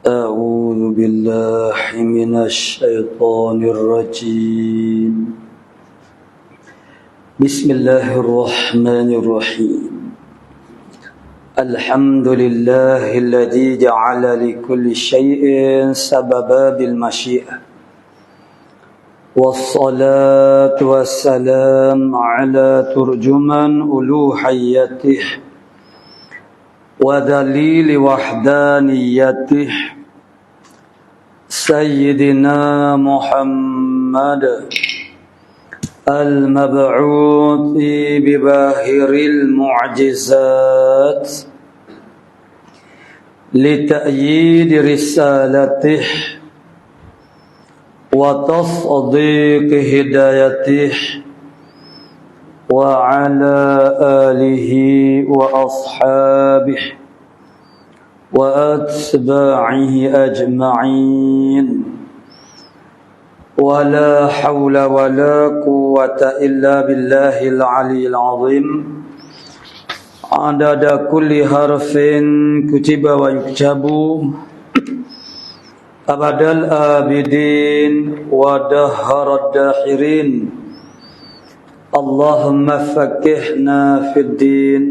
أعوذ بالله من الشيطان الرجيم بسم الله الرحمن الرحيم الحمد لله الذي جعل لكل شيء سببا بالمشيئة والصلاة والسلام على ترجمان ألوهيته ودليل وحدانيته سيدنا محمد المبعوث بباهر المعجزات لتأييد رسالته وتصديق هدايته وعلى آله وأصحابه وأتباعه أجمعين ولا حول ولا قوة إلا بالله العلي العظيم عدد كل حرف كتب ويكتب أبد الآبدين ودهر الداحرين اللهم فقهنا في الدين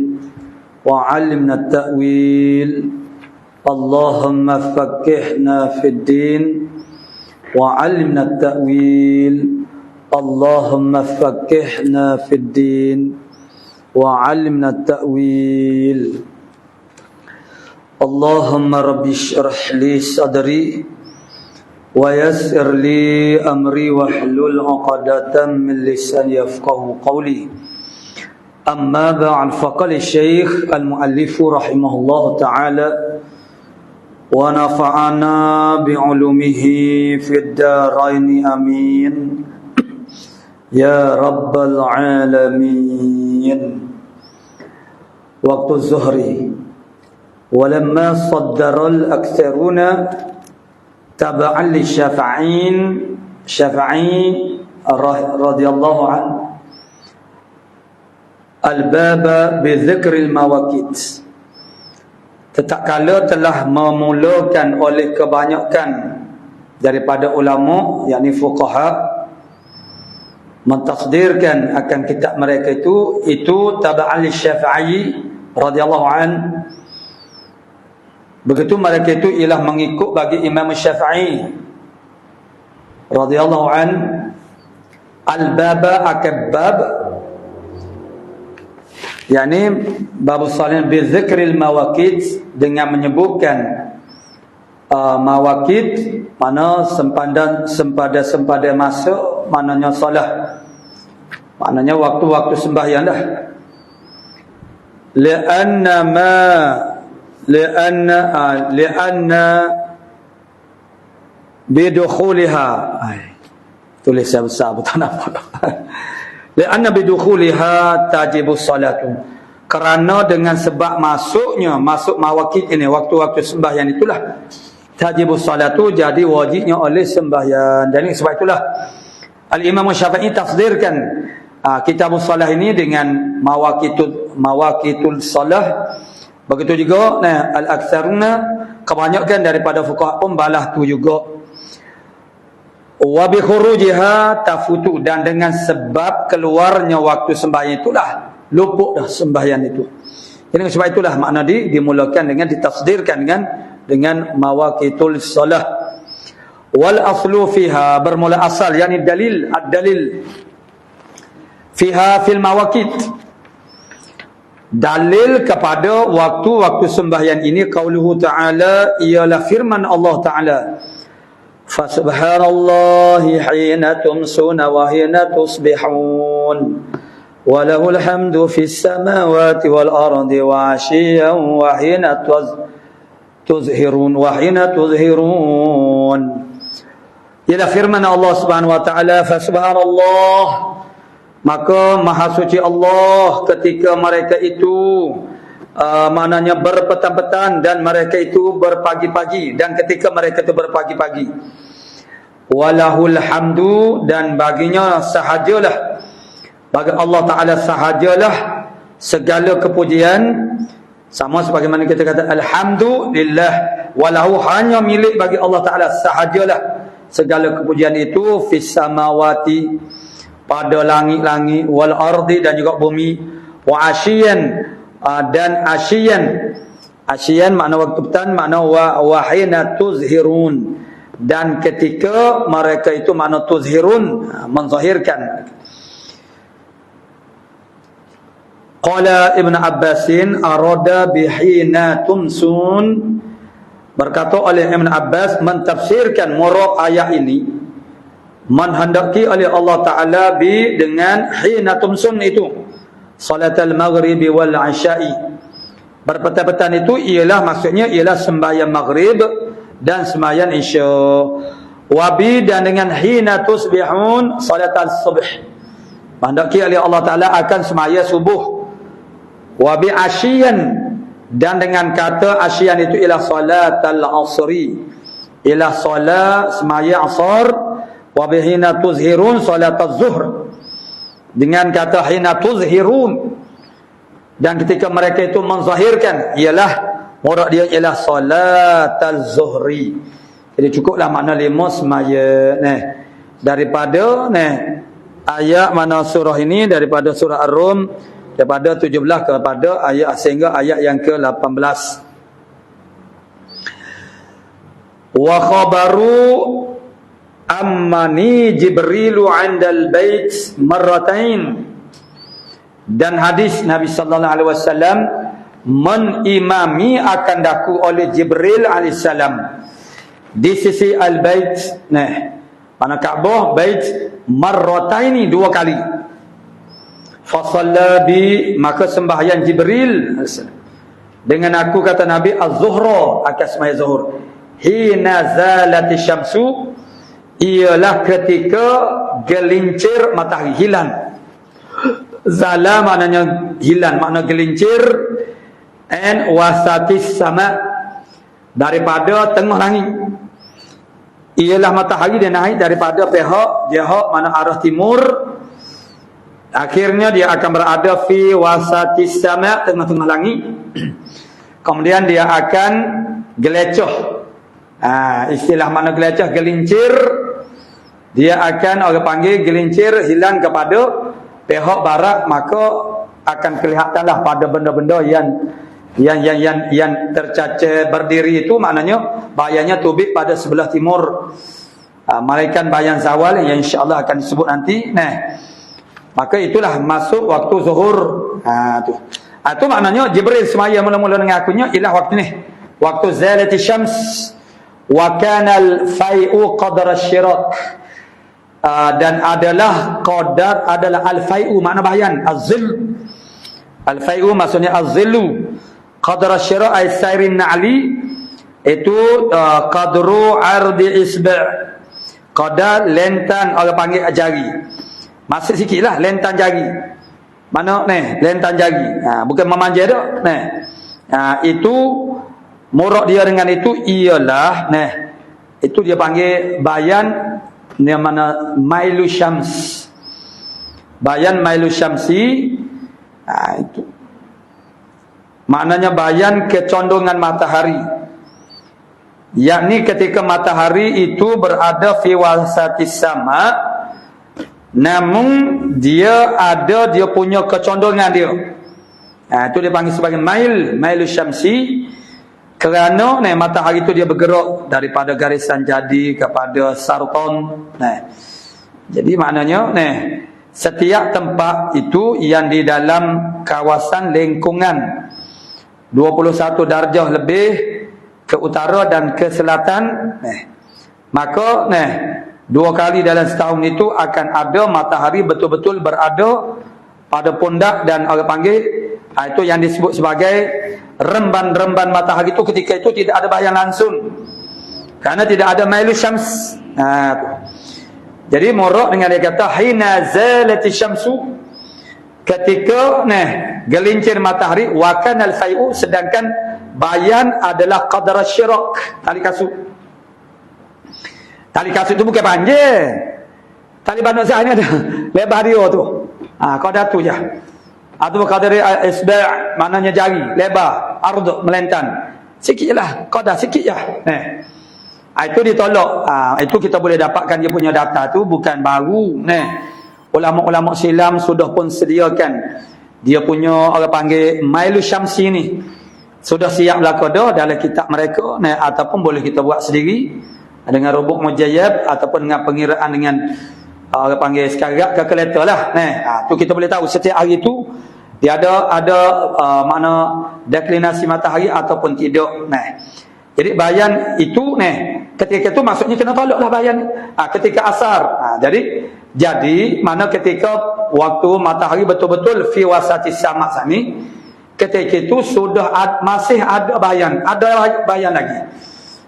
وعلمنا التأويل اللهم فقهنا في الدين وعلمنا التأويل اللهم فقهنا في الدين وعلمنا التأويل اللهم رب اشرح لي صدري ويسر لي أمري واحلل عقدة من لساني يفقهوا قولي أما بعد فقال الشيخ المؤلف رحمه الله تعالى ونفعنا بعلومه في الدارين آمين يا رب العالمين. وقت الظهر ولما صدر الأكثرون تبعا للشافعي رضي الله عنه الباب بذكر المواقيت. Tatkala telah memulakan oleh kebanyakan daripada ulama yakni fuqaha mentakdirkan akan kitab mereka itu taba'an lisyafi'i radhiyallahu an. Begitu mereka itu ialah mengikut bagi Imam Syafi'i radhiyallahu an al-baba akbab yakni bab salin bi dzikril mawaqit dengan menyebutkan mawaqit mana sempada masa maknanya solat maknanya waktu-waktu sembahyang dah lianna bidukhuliha tulis besar betul nampak lianna bidukhuliha tajibus salatu kerana dengan sebab masuk mawaqit ini waktu-waktu sembahyang itulah tajibus salatu jadi wajibnya oleh sembahyang. Dan sebab itulah Al-Imam Syafi'i tafsirkan kitabus salah ini dengan mawaqitul salah. Begitu juga al-aktsaruna kebanyakan daripada fuqaha pun balah tu juga. Wa bi khurujiha tafutu dan dengan sebab keluarnya waktu sembahyang itulah luput dah sembahyang itu. Jadi sebab itulah makna dimulakan dengan ditafsirkan dengan mawaqitul salah. Wal aslu fiha bermula asal yakni ad-dalil fiha fil mawaqit. Dalil kepada waktu-waktu sembahyang ini qauluhu ta'ala ialah firman Allah Ta'ala fa subhanallahi hina tumsuna wa hina tusbihun wa lahul hamdu fis samawati wal ardi wa 'ashiyyan wa hina tuzhirun ialah firman Allah Subhanahu wa Ta'ala fa subhanallah maka maha suci Allah ketika mereka itu maknanya berpetang-petang dan mereka itu berpagi-pagi dan ketika mereka itu berpagi-pagi walahul hamdu dan baginya sahajalah bagi Allah Ta'ala sahajalah segala kepujian sama sebagaimana kita kata alhamdulillah walahu hanya milik bagi Allah Ta'ala sahajalah segala kepujian itu, fis samawati pada langit-langit, wal ardi dan juga bumi, wa asyian dan asyian makna waktu petang, makna wa hina tuzhirun, dan ketika mereka itu makna tuzhirun, menzahirkan. Qala Ibn Abbasin arada bihina tumsun, berkata oleh Ibn Abbas mentafsirkan murad ayat ini, menghendaki oleh Allah Ta'ala dengan hina tumsun itu salatul maghribi wal isya'i, berpetang-petang itu ialah maksudnya ialah sembahyang maghrib dan sembahyang isya, wabi dan dengan hina tusbihun salatul subh, menghendaki oleh Allah Ta'ala akan sembahyang subuh, wabi asyian dan dengan kata asyian itu ialah salatul asri, ialah solat sembahyang asar, wabi hina tuzhirun salatul zuhr, dengan kata hina tuzhirun, dan ketika mereka itu menzahirkan ialah murad dia ialah salatul zuhri. Jadi cukuplah makna 5 semaya daripada ayat mana surah ini, daripada surah Ar-Rum, daripada 17 kepada ayat sehingga ayat yang ke-18. Wa khabaru ammani Jibrilu 'indal bait marratain, dan hadis Nabi sallallahu alaihi wasallam menimami akan daku oleh Jibril alaihissalam di sisi al-bait, mana Kaabah bait marrataini, 2 kali. Fa shalla bi, maka sembahyang Jibril dengan aku, kata Nabi, az-zuhra, akan sembahyang zuhur, hina zalati syamsu, ialah ketika gelincir matahari, hilang. Zala maknanya hilang, makna gelincir, and wasatis sama, daripada tengah langit, ialah matahari dia naik daripada pihak jihad mana arah timur, akhirnya dia akan berada fi wasatis sama, tengah-tengah langit. Kemudian dia akan gelecoh. Istilah makna gelecoh, gelincir, dia akan orang panggil gelincir, hilang kepada pihak barat, maka akan kelihatanlah pada benda-benda yang tercacar berdiri itu, maknanya bayanya tubik pada sebelah timur, malaikat bayan zawal yang insya-Allah akan disebut nanti. Maka itulah masuk waktu zuhur. Itu maknanya Jibril semaya mula-mula dengan akunya ialah waktu ni, waktu zalati syams, wa kana al-fai'u qadra asy-syirak, dan adalah qadar, adalah al-fai'u makna bayan, az-zill, al-fai'u maksudnya az-zillu, qadra asy-syirak ay sairin na'li, itu qadru ardi isba', qadar lentan, orang panggil jari, masuk sikitlah lentan jari, mana lentan jari, bukan memanjat dah. Itu murad dia dengan itu ialah itu dia panggil bayan, yang mana mailu syams, bayan mailu syamsi, itu maknanya bayan kecondongan matahari, yakni ketika matahari itu berada fi wasatis sama, namun dia ada dia punya kecondongan dia, itu dia panggil sebagai mailu syamsi, kerana matahari itu dia bergerak daripada garisan jadi kepada sarton. Jadi maknanya setiap tempat itu yang di dalam kawasan lingkungan 21 darjah lebih ke utara dan ke selatan, maka 2 kali dalam setahun itu akan ada matahari betul-betul berada pada pundak, dan orang panggil itu yang disebut sebagai remban-remban matahari itu. Ketika itu tidak ada bayan langsung karena tidak ada mailu syams. Jadi murad dengan dia kata hina zalati syamsu, ketika gelincir matahari, wa kana al-fai'u, sedangkan bayan adalah qadar asy-syirak, tali kasut. Tali kasut itu bukan panjang, tali bandar saya ni ada lebar dia tu, qadar tu je. Atau qadar isba', maknanya jari, lebar, ard, melentan. Sikit je lah, qada sikit je. Itu ditolak. Itu kita boleh dapatkan dia punya data tu bukan baru. Ulama-ulama silam sudah pun sediakan dia punya orang panggil Mailus Syamsi ni. Sudah siap belaka dah dalam kitab mereka, ataupun boleh kita buat sendiri dengan rubuk mujayyab ataupun dengan pengiraan dengan orang panggil sekarang kalkulator lah. Tu kita boleh tahu setiap hari tu dia ada makna deklinasi matahari ataupun tidak. Jadi bayan itu ketika itu maksudnya kena tolaklah bayan ketika asar. Jadi mana ketika waktu matahari betul-betul fi wasatis sama sani, ketika itu sudah masih ada bayan lagi.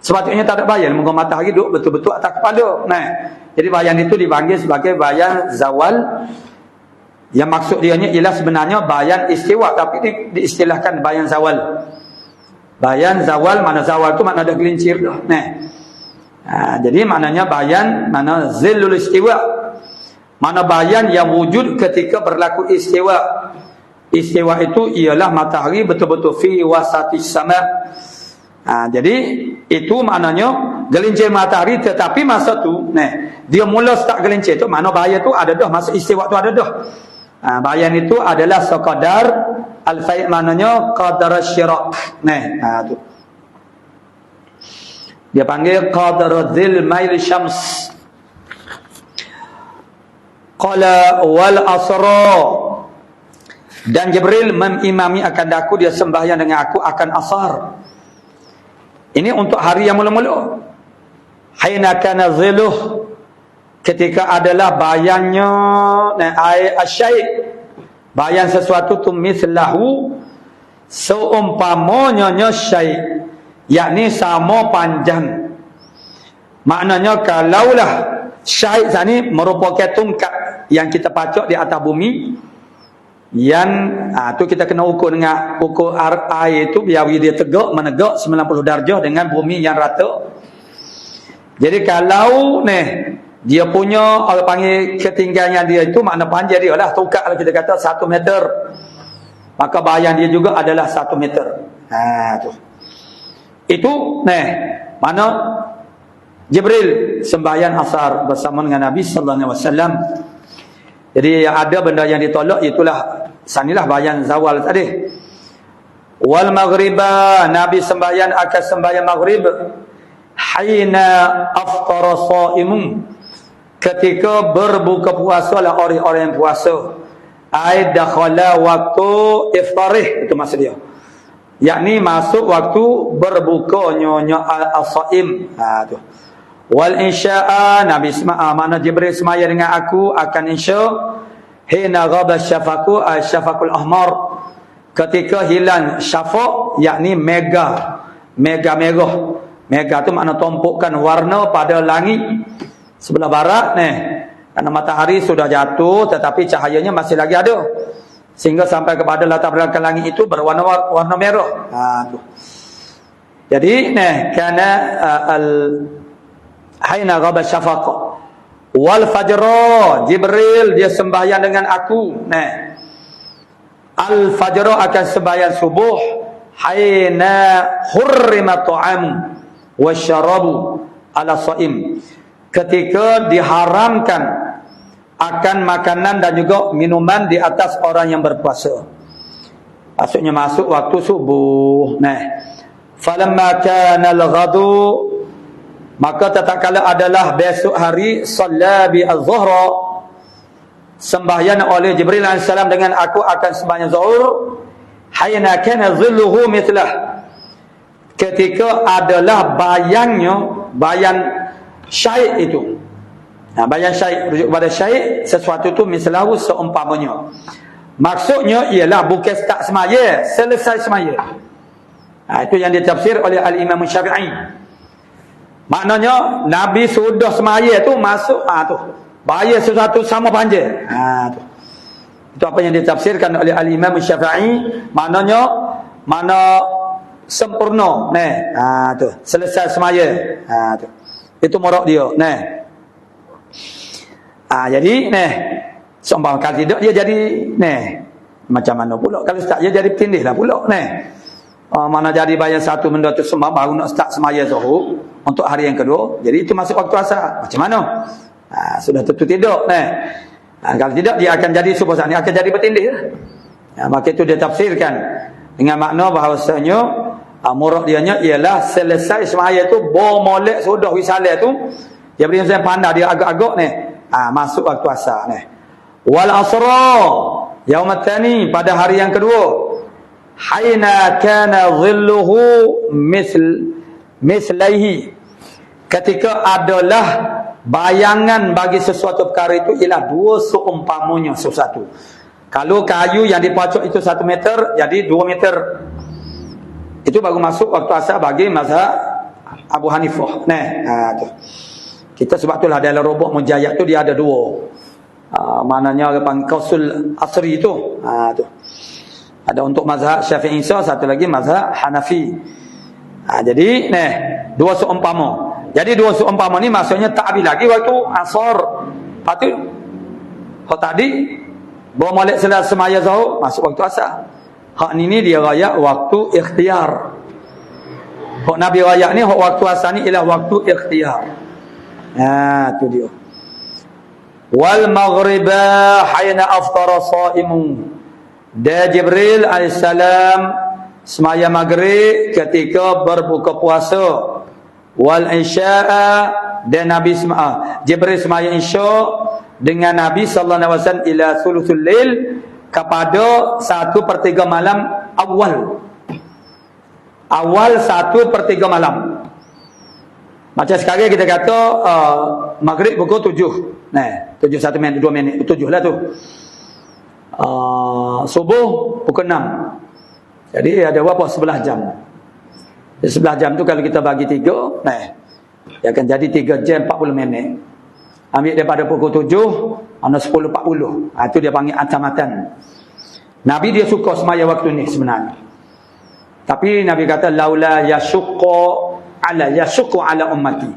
Sepatutnya tak ada bayan, moga matahari duduk betul-betul atas kepala. Jadi bayan itu dipanggil sebagai bayan zawal. Yang maksud dia ialah sebenarnya bayan istiwa, tapi diistilahkan bayan zawal. Bayan zawal, mana zawal tu makna dah gelincir dah. Jadi maknanya bayan mana zillul istiwa. Mana bayan yang wujud ketika berlaku istiwa. Istiwa itu ialah matahari betul-betul fi wasatis sama. Jadi itu maknanya gelincir matahari, tetapi masa tu dia mula start gelincir tu, mana bayan tu ada dah, masa istiwa tu ada dah. Bayan itu adalah sekadar al-fai', maknanya qadar asyirak. Tu dia panggil qadar dzil mail syams. Qala wal asra, dan Jibril mengimami akan aku, dia sembahyang dengan aku akan asar. Ini untuk hari yang mula-mula. Haina kana ziluh, ketika adalah bayannya asyai', bayan sesuatu tu mislahu, seumpamanya syai', yakni sama panjang. Maknanya kalaulah syai' tadi merupakan tungkat yang kita pacak di atas bumi, yang tu kita kena ukur dengan ukur air itu biar dia tegak menegak 90 darjah dengan bumi yang rata. Jadi kalau dia punya orang panggil ketinggian dia itu, makna panjang dia lah tungkat, kalau kita kata 1 meter, maka bayan dia juga adalah 1 meter. Tu itu mana Jibril sembahyang asar bersama dengan Nabi sallallahu alaihi wasallam. Jadi yang ada benda yang ditolak itulah sanilah bayan zawal tadi. Wal maghriba, Nabi sembahyang akan sembahyang maghrib haina aftara shaimun, ketika berbuka puasa oleh orang-orang yang puasa. Ai dakhala waktu iftarih, itu maksud dia, yakni masuk waktu berbukanya as-shaim. Tu wal insya'a, Nabi mana Jibril semaya dengan aku akan insya hina ghaba syafaku syafakul ahmar, ketika hilang syafaq, yakni mega merah. Mega tu makna tumpukan warna pada langit sebelah barat Karena matahari sudah jatuh tetapi cahayanya masih lagi ada, sehingga sampai kepada latar belakang langit itu berwarna merah. Tu. Jadi kana haina ghaba syafaq wal fajr, Jibril dia sembahyang dengan aku. Al fajr akan sembahyang subuh haina hurrima ta'am wasyarabu ala shaim, ketika diharamkan akan makanan dan juga minuman di atas orang yang berpuasa. Maksudnya masuk waktu subuh. Falamma kana al-ghadu, maka tatkala adalah besok hari, shalla bi az-zuhra, sembahyang oleh Jibril alaihi salam dengan aku akan sembahyang zuhur, hayna kana dhilluhu mithlah, ketika adalah bayan syai' itu. Bayan syai', rujuk kepada syai', sesuatu itu mislahu, seumpamanya. Maksudnya ialah bukan start semaya, selesai semaya. Itu yang ditafsir oleh Al-Imam Syafi'i. Maknanya Nabi sudah semaya tu masuk tu bayar sesuatu sama panjang. Tu. Itu apa yang ditafsirkan oleh Al-Imam Syafi'i, maknanya mana sempurna. Tu selesai semaya. Tu. Itu morak dia. Jadi seumpama kalau tidak dia jadi macam mana pula, kalau tak dia jadi petindih lah pula. mana jadi bayar satu benda tu semua baru nak start semaya zuhur untuk hari yang kedua. Jadi itu masuk waktu asar. Macam mana? Sudah tentu tidak. Kalau tidak dia akan jadi subuh saat ini akan jadi bertindih. Maka itu dia tafsirkan dengan makna bahawasanya murad dianya ialah selesai semaya tu molek sudah wisalah tu. Dia beri saya pandai dia agak-agak ni. Masuk waktu asar ni. Wal asra yaumut tsani pada hari yang kedua. Haina kana dhilluhu mislaihi, ketika adalah bayangan bagi sesuatu perkara itu ialah dua seumpamanya sesuatu. Kalau kayu yang dipacok itu 1 meter jadi 2 meter, itu baru masuk waktu asar bagi mazhab Abu Hanifah. Tu. Kita sebab itulah dalam robok Mujayat tu dia ada dua. Maknanya panggil Qausul Asri tu. Tu. Ada untuk mazhab Syafi'i, satu lagi mazhab Hanafi. Jadi dua seumpama. Jadi dua seumpama ni maksudnya tak habis lagi waktu asar. Lepas tu hak tadi bawa molek selesai semaya zuhur masuk waktu asar. Hak ni dia raya waktu ikhtiar. Hak Nabi raya ni hak waktu asar ni ialah waktu ikhtiar. Tu dia. Wal maghriba hayna aftara shaimun. Dan Jibril alaihissalam semaya maghrib ketika berbuka puasa. Wal isya'a dan Nabi Jibril semaya isya dengan Nabi sallallahu alaihi wasallam ila thuluthul lail, kepada 1/3 malam awal. Awal 1/3 malam. Macam sekarang kita kata maghrib pukul 7. 7 1 minit 2 minit 7 lah tu. Subuh pukul 6. Jadi ada berapa? 11 jam. 11 jam tu kalau kita bagi 3, dia akan jadi 3 jam 40 minit. Ambil daripada pukul 7, mana 10.40. Itu dia panggil atamatan. Nabi dia suka semaya waktu ni sebenarnya. Tapi Nabi kata laula yashqu ala ummati.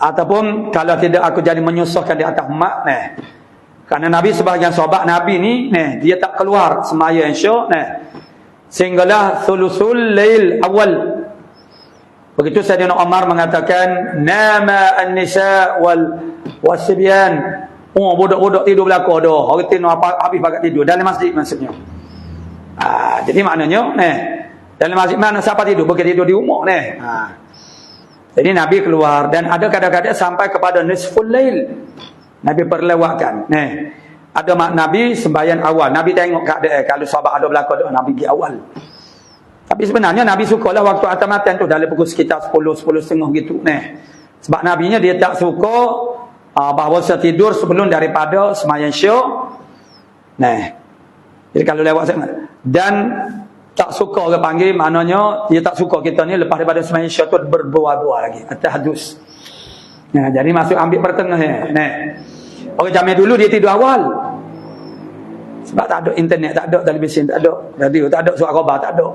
Ataupun kalau tidak aku jadi menyusahkan di atas umat. Kerana Nabi sebahagian sahabat Nabi ni dia tak keluar semaya insya sehinggalah thuluthul lail awal. Begitu Sayyidina Umar mengatakan nama an-nisa wasibyan. Budak-budak tidur belakang dah. Orang tino habis pakat tidur dalam masjid maksudnya. Jadi maknanya dalam masjid mana siapa tidur? Bukan tidur di rumah Jadi Nabi keluar dan ada kadang-kadang sampai kepada nisful lail. Nabi perlewatkan. Ada Nabi sembahyang awal. Nabi tengok keadaan kalau sahabat ada belakang dah Nabi pergi awal. Tapi sebenarnya Nabi sukalah waktu atamatan tu dalam pukul sekitar 10:30 gitu. Sebab Nabinya dia tak suka bahawa saya tidur sebelum daripada sembahyang syuk. Jadi kalau lewat dan tak suka orang panggil, maknanya dia tak suka kita ni lepas daripada sembahyang syuk tu berbual-bual lagi. At-tahadus. Jadi masuk ambil pertengah. Orang zaman dulu dia tidur awal. Sebab tak ada internet, tak ada televisyen, tak ada radio, tak ada surat khabar, tak ada.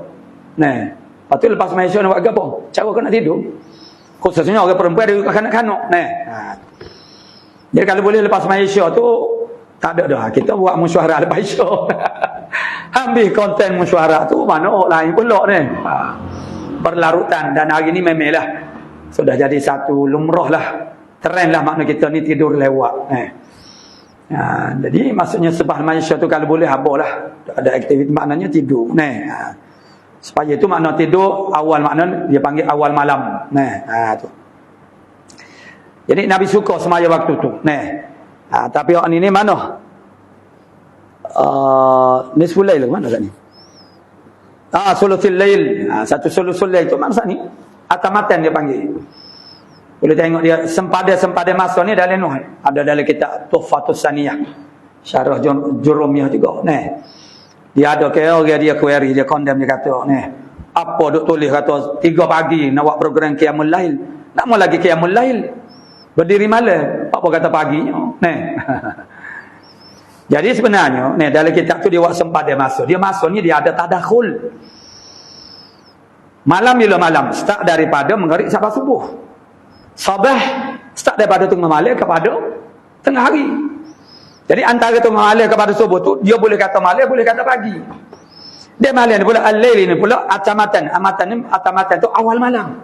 Lepas tu lepas sembahyang syuk nak buat apa? Cara kau nak tidur. Khususnya orang perempuan dia kanak-kanak. Jadi kalau boleh lepas sembahyang syuk tu tak ada dah. Kita buat mesyuarat lepas syuk. Ambil konten mesyuarat tu mana lain pula berlarutan. Dan hari ni memanglah sudah jadi satu lumrah lah. Trend lah makna kita ni tidur lewat. Jadi maksudnya sebab sembahyang tu kalau boleh habislah. Ada aktiviti maknanya tidur. Supaya itu makna tidur awal, makna dia panggil awal malam. Tu. Jadi Nabi suka semaya waktu tu. Tapi orang ini mana? Nisful lail mana kat ni? Sulusul lail. Satu sulusul lail tu maksud ni atamatan dia panggil. Boleh tengok dia sempada masa ni dalam Nuh. Ada dalam kitab Tuhfatus Saniyah. Syarah Jurumiyah juga. Dia ada orang dia query, dia condemn, dia kata apa duk tulis kata 3 pagi nak buat program qiyamul lail. Nak mau lagi qiyamul lail. Berdiri malam. Apa kata paginya? Jadi sebenarnya dalam kitab tu dia buat sempada masa. Dia masa ni dia ada tadakhul. Malam bila malam start daripada maghrib sampai subuh. Sabah start daripada tengah malam kepada tengah hari. Jadi antara tengah malam kepada subuh tu dia boleh kata malam, boleh kata pagi. Dia malam ni pula al-lail ni pula atamatan. Atamatan tu awal malam.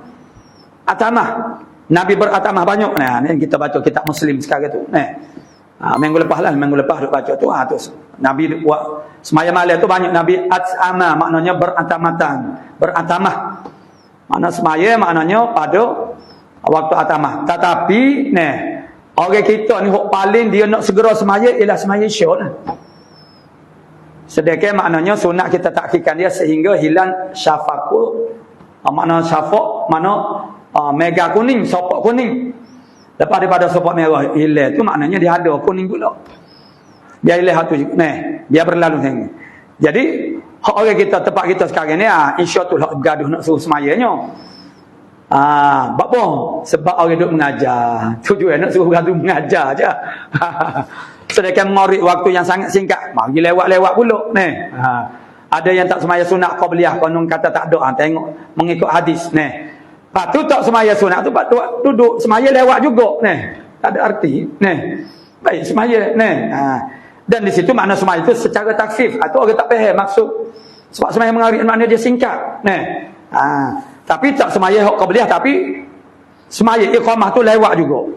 Atamah. Nabi beratamah banyak. Nah, ni kita baca kitab Muslim sekarang tu. Minggu lepas duk baca tu. Tu Nabi buat semaya malam tu banyak Nabi atama, maknanya beratamah. Makna semaya maknanya pada waktu atamah. Tetapi orang kita ni hok paling dia nak segera semaya ialah semaya Isyak lah. Sedekah maknanya sunat kita takhirkan dia sehingga hilang syafaqu. Makna syafaq mana mega kuning, sopok kuning. Lepas daripada sopok merah hilang tu maknanya dia ada kuning pula. Dia hilang tu dia berlalu sini. Jadi hak orang kita tempat kita sekarang ni Isyak tu hak bergaduh nak suruh semayanya. Apa? Sebab orang duk mengajar. Tujuan nak suruh bergaduh mengajar aja. Sedangkan mengorek waktu yang sangat singkat, mari lewat-lewat pula ada yang tak semaya sunat qabliyah, konon kata tak ada, tengok mengikut hadis Pak tu tak semaya sunat tu, pak tu duduk semaya lewat juga tak ada arti baik semaya dan di situ makna semaya itu secara takhfif atau orang tak faham maksud sebab semaya mengorek makna dia singkat tapi tak semaya hak qabliyah, tapi semaya iqamah tu lewat juga.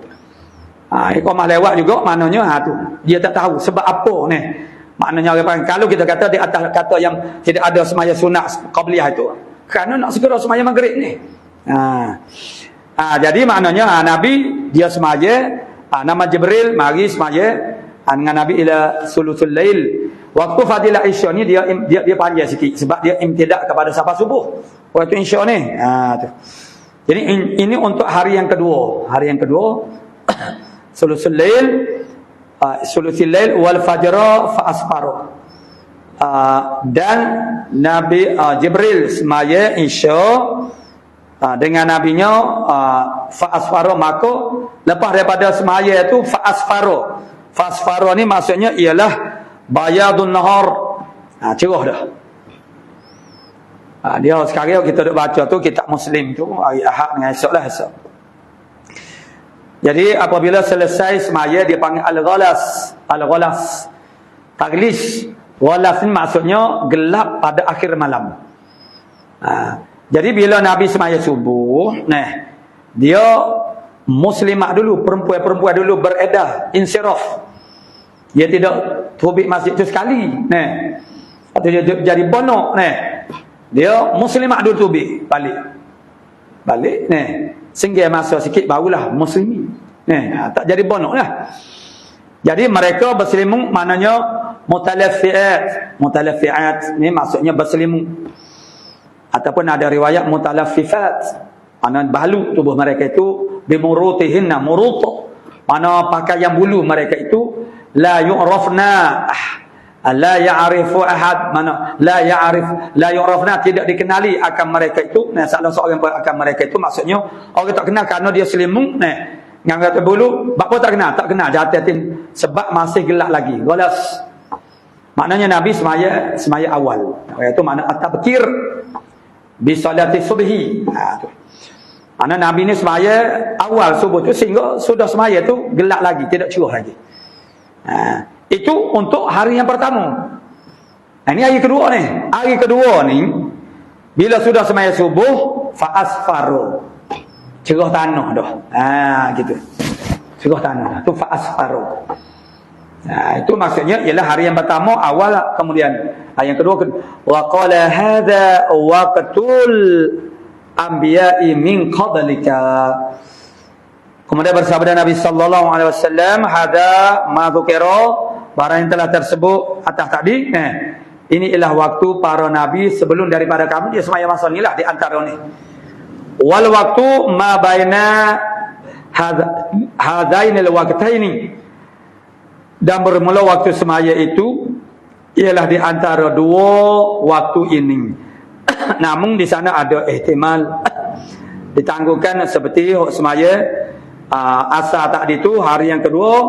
Iqamah lewat juga maknanya tu. Dia tak tahu sebab apa Maknanya orang kalau kita kata di atas kata yang tidak ada semaya sunat qabliyah itu, kerana nak segera semaya maghrib ni. Jadi maknanya Nabi dia semaya nama Jibril mari semaya dengan Nabi ila sulusul lail. Waktu fadilah Isyak ni dia panjang sikit sebab dia imtidak kepada sampai subuh. Waktu Isyak ni. Tu. Jadi ini untuk hari yang kedua. Hari yang kedua sulusul lail wal fajr fa asfaru. Dan Nabi Jibril semaya Isyak dengan nabinya fa asfaru, maka lepas daripada semaya itu fa asfaru ni maksudnya ialah bayadun nahar, cerah dah. Dia sekarang kita duk baca tu kitab Muslim tu hari Ahad dengan esok lah esok. Jadi apabila selesai semaya dia panggil al-ghalas. Taglis. Ghalas ni maksudnya gelap pada akhir malam. Jadi bila Nabi semaya subuh, dia muslimat dulu, perempuan-perempuan dulu beredar, insiraf. Dia tidak tubik masjid tu sekali, atau dia jadi bonok, dia muslimat dulu tubik balik, sehingga masa sikit barulah muslimi. Tak jadi bonok lah. Jadi mereka berselimung maknanya mutalaffi'at ni maksudnya berselimung. Ataupun ada riwayat mutalaffifat, mana balu tubuh mereka itu bimurutihinna, murut mana pakaian bulu mereka itu la yu'rafna, la ya'rifu ahad, mana la yu'rafna, tidak dikenali akan mereka itu. Salah seorang akan mereka itu maksudnya orang tak kenal kerana dia selimung yang kata bulu, apa tak kenal jatuhin sebab masih gelap lagi. Ghalas maknanya Nabi semaya awal, iaitu makna at-tabkir bi salati subhi. Mana Nabi ni semaya awal subuh tu sehingga sudah semaya tu gelap lagi, tidak cerah lagi. Itu untuk hari yang pertama. Ini hari kedua ni. Hari kedua ni bila sudah semaya subuh fa asfaru, cerah tanah dah. Gitu. Cerah tanah dah. Tu fa asfaru. Itu maksudnya ialah hari yang pertama awal, kemudian hari yang kedua wa qala hadza waqtul anbiya'i min qablika. Kemudian bersabda Nabi sallallahu alaihi wasallam, hadza ma dzukira, barang yang telah tersebut atas tadi, ini ialah waktu para nabi sebelum daripada kamu, dia semaya masa inilah di antara ni. Wal waktu ma baina hadainil waqtaini, dan bermula waktu semaya itu ialah di antara dua waktu ini. Namun di sana ada ihtimal ditangguhkan seperti semaya asar tadi tu hari yang kedua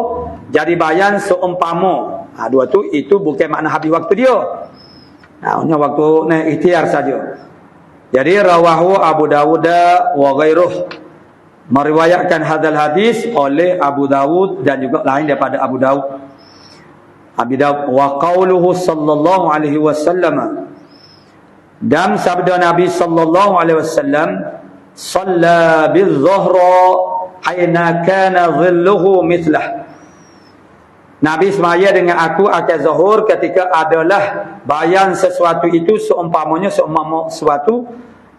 jadi bayan seumpama. Dua tu itu bukan makna habis waktu dia. Hanya waktu ikhtiar saja. Jadi rawahu Abu Dawud wa ghairuh, meriwayatkan hadal hadis oleh Abu Dawud dan juga lain daripada Abu Dawud. Wa qauluhu sallallahu alaihi wasallam, Dan sabda Nabi sallallahu alaihi wasallam, "Shalla bil-zuhra haina kana dhilluhu mithlah." Nabi semaya dengan aku akan zuhur ketika adalah bayan sesuatu itu seumpamanya sesuatu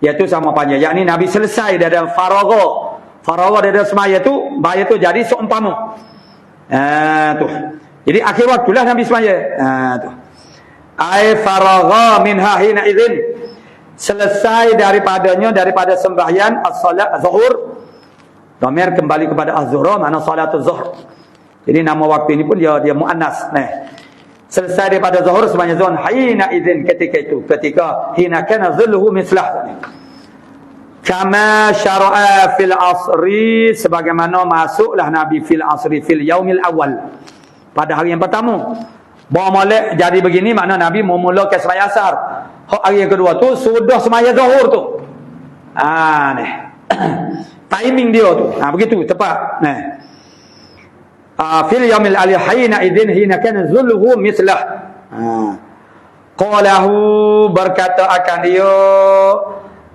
iaitu sama panjang. Yakni Nabi selesai dari faragha. Faragha dari semaya tu, bayan tu jadi seumpama. Tu. Jadi akhir waktulah Nabi semaya. Tu. Ai faragha minha hina idzin. Selesai daripada sembahyang as-salat zuhur. Dhamir kembali kepada az-zuhur, makna salatul zuhur. Jadi nama waktu ini pun dia muannas. Selesai daripada zuhur sembahyang zuhur hina idzin, ketika hina kana dhilluhu mislah. Kama syara'a fil asri, sebagaimana masuklah Nabi fil asri fil yaumil awal, pada hari yang pertama. Bawa molek jadi begini, makna Nabi memulakan sembahyang asar. Hari yang kedua tu sudah sembahyang zuhur tu. Timing dia tu. Begitu tepat. Fil yaumil ali hina idzin hina kana zulhu mislah. Qalahu, berkata akan dia,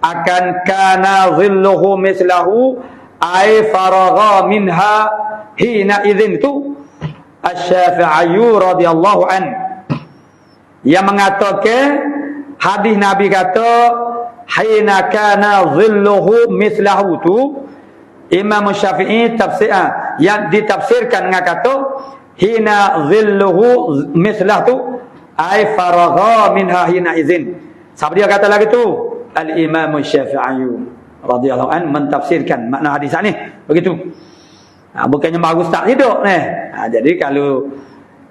akan kana zilluhu mislahu ay faragha minha hina idzin tu Asy-Syafi'i radhiyallahu an, yang mengatakan hadis Nabi kata hina kana zilluhu mislahu tu, Imam Syafi'i tafsir yang ditafsirkan dengan kata hina zilluhu mislah tu ay faragha minha hina idzin. Siapa dia kata lagi tu? Al-Imam Syafi'i radhiyallahu an mentafsirkan makna hadis ni begitu. Bukannya bagus tak hidup jadi kalau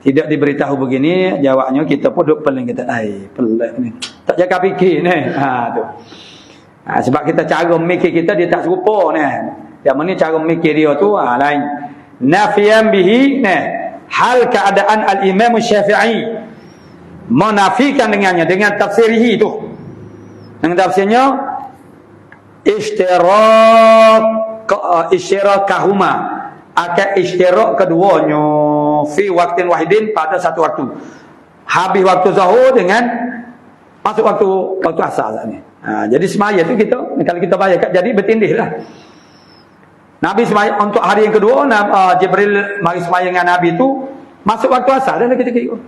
tidak diberitahu begini, jawabnya kita pun duk peling, kita pelik ni, tak jaga fikir tu. Sebab kita cara mikir kita dia tak serupa yang mana cara mikir dia tu lain. Nafiyan bihi hal keadaan al-Imam Syafi'i menafikan dengannya dengan tafsirihi tu, dengan tafsirnya ishtirakahuma, akan ishtirak keduanya fi waktin wahidin, pada satu waktu. Habis waktu zuhur dengan masuk waktu asar ni. Jadi semaya tu kita, kalau kita bayar jadi bertindihlah. Nabi semaya untuk hari yang kedua, Jibril mari semaya dengan Nabi tu masuk waktu asar dah kita kira.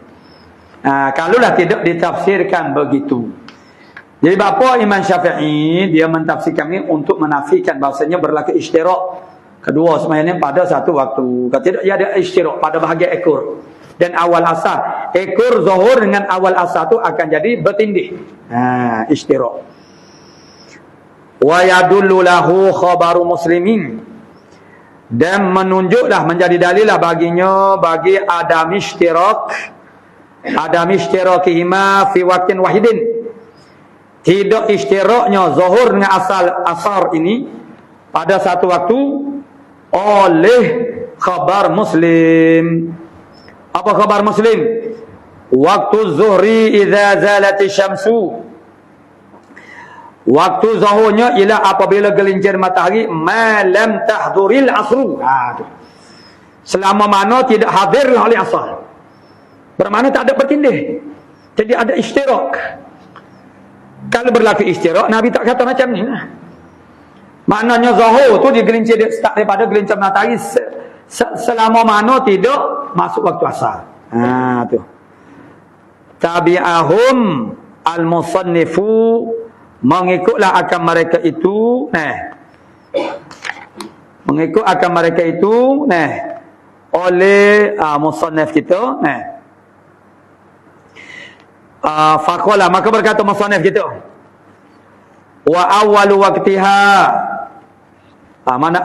Kalaulah tidak ditafsirkan begitu. Jadi bapa Imam Syafi'i dia mentafsirkan ini untuk menafikan bahasanya berlaku ishtirak kedua semayang pada satu waktu. Kalau tidak, ia ada ishtirak pada bahagian ekor dan awal asar. Ekor zuhur dengan awal asar tu akan jadi bertindih. Ishtirak. Wa yadullu lahu khabaru muslimin, dan menunjuklah menjadi dalilah baginya bagi adam ishtirakihima fi waqtin wahidin. Tidak ishtiraknya zuhur dengan asar ini pada satu waktu oleh khabar Muslim. Apa khabar Muslim? Waktu zuhri idza zalati syamsu. Waktu zuhurnya ialah apabila gelincir matahari malam tahduril asru. Selama mana tidak hadir oleh asar. Bermakna tak ada bertindih. Jadi ada ishtirak. Kalau berlaku ishtirak, Nabi tak kata macam ni. Maknanya zuhur tu digelincir start daripada gelincir matahari selama mana tidak masuk waktu asar. Tu. Tabi'ahum al-musannifu, mengikutlah akan mereka itu mengikut akan mereka itu oleh musannif kita faqala, maka berkata musannif kita wa awwalu waqtiha, mana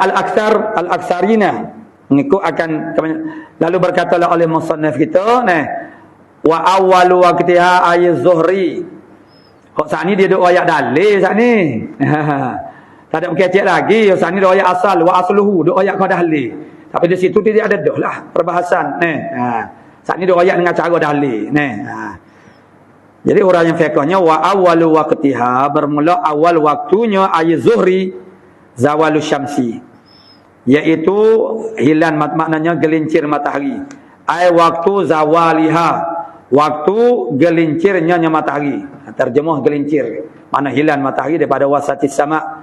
al-aktsarina mengikut akan, lalu berkatalah oleh musannif kita wa awwalu waqtiha ay zuhri. Kok saat ni dia duk ayat dalil saat ni. Tak ada berkecek lagi. Saat ni dia ayat asal wa asluhu, duk ayat kau dalil. Tapi di situ dia ada dah lah perbahasan Saat ni dia ayat dengan cara dalil Jadi orang yang fiqhnya wa awwalu waqtiha, bermula awal waktunya ay zuhri zawalu syamsi, iaitu hilang maknanya gelincir matahari. Ay waktu zawaliha, waktu gelincirnya matahari. terjemah gelincir. Mana hilal matahari daripada wasatis sama.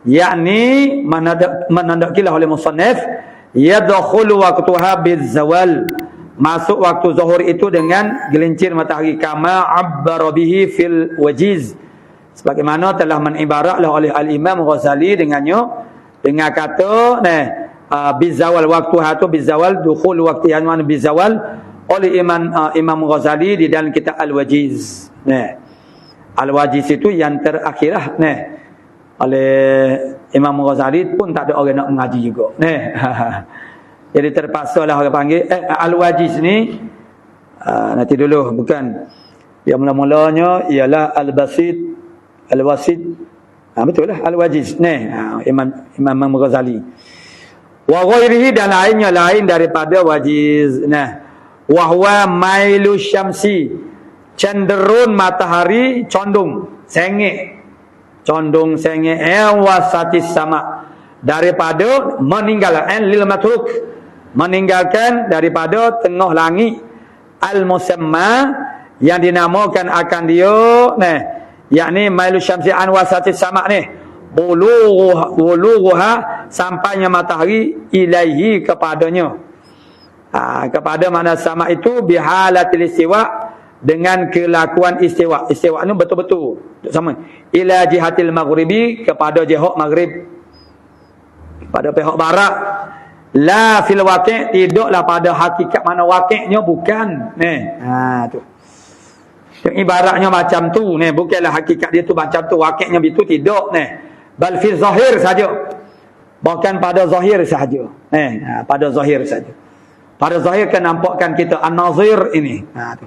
Yakni menandakilah oleh musannif yadkhulu waqtuha bizawal. Masuk waktu zuhur itu dengan gelincir matahari, kama abbara bihi fil wajiz. Sebagaimana telah menibaratlah oleh al-Imam Ghazali dengannya dengan kata bizawal, waktu hatu bizawal, dukhul waktu yanwan bizawal oleh Imam Ghazali di dalam kitab Al-Wajiz. Al-Wajiz itu yang terakhirlah oleh Imam Ghazali pun tak ada orang nak mengaji juga. Jadi terpaksa lah orang panggil Al-Wajiz ni nanti dulu, bukan yang mula-mulanya ialah Al-Basit, Al-Wasit. Betul lah Al-Wajiz Imam Ghazali. Wa ghairihi, dan lainnya lain daripada wajiz. Wa huwa mailu syamsi, cenderung matahari, condong sengit wasatis sama, daripada meninggalkan lil matruk, meninggalkan daripada tengah langit al-musamma, yang dinamakan akan dia yakni mailu syamsi an wasatis sama bulughuha, sampainya matahari ilaihi, kepadanya. Kepada mana sama itu bihalatil istiwa, dengan kelakuan istiwa. Istiwa ni betul-betul sama. Ila jihatil maghribi, kepada jihad maghrib, pada pihak barat. La fil waqi', tidaklah pada hakikat, mana waqi'nya bukan. Tu. Ibaratnya macam tu, bukanlah hakikat dia tu macam tu, waqi'nya itu tidak. Bal fil zahir saja. Bukan pada zahir saja. Pada zahir saja. Pada zahir kan nampakkan kita an-nazir ini. Tu.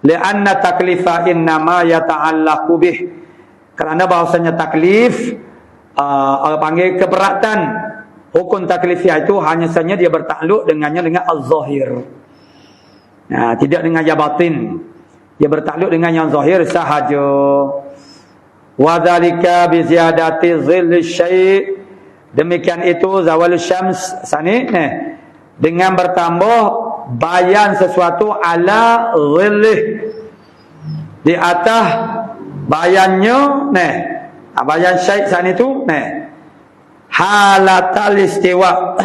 Lianna taklifa innama yata'allaqu bih, kerana bahasanya taklif orang panggil keberatan, hukum taklifiyah itu hanya saja dia bertakluk dengannya dengan az-zahir. Tidak dengan yang batin, dia bertakluk dengan yang zahir sahaja. Wa dzalika bi ziyadati dhilli syai', demikian itu zawal syams sani dengan bertambah bayan sesuatu ala dhillih, di atas bayannya bayan syait saat itu halatal istiwa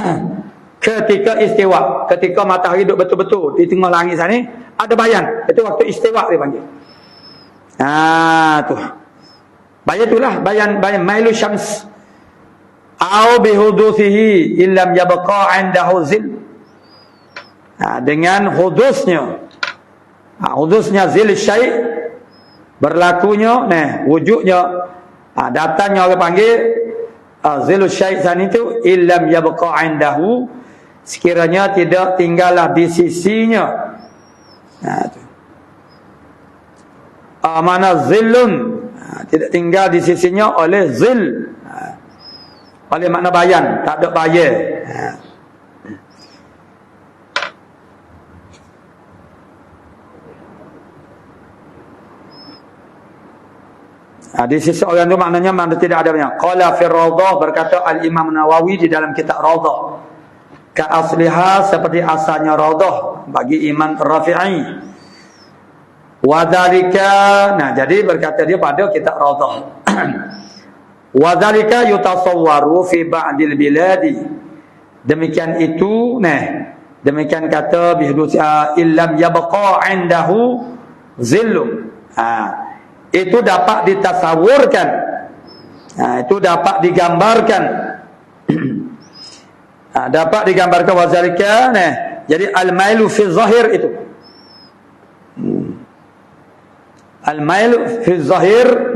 ketika istiwa, ketika matahari duduk betul-betul di tengah langit sana ada bayan, itu waktu istiwa dia panggil. Tu bayan itulah bayan mailu syams au bihuduthihi illam yabqa 'indahu zil, dengan hudusnya zil syai', berlakunya wujudnya datangnya orang panggil zil syai' sana itu illam yabqa 'indahu, sekiranya tidak tinggallah di sisinya. Mana zillun, tidak tinggal di sisinya oleh zil, oleh makna bayan, tak ada bayar. Di sisi orang itu maknanya mana tidak ada banyak. Qala fi Rawdah, berkata al-Imam Nawawi di dalam kitab Rawdah, ka asliha, seperti asalnya Rawdah bagi Imam Rafi'i. Wa dzalika, jadi berkata dia pada kitab Rawdah. Wa dzalika yutasawwaru fi ba'dil biladi, demikian itu demikian kata bihdus illam yabqa 'indahu zillu. Itu dapat ditasawurkan, itu dapat digambarkan, dapat digambarkan wazalika. Jadi al-mailu fi zahir itu, al-mailu fi zahir,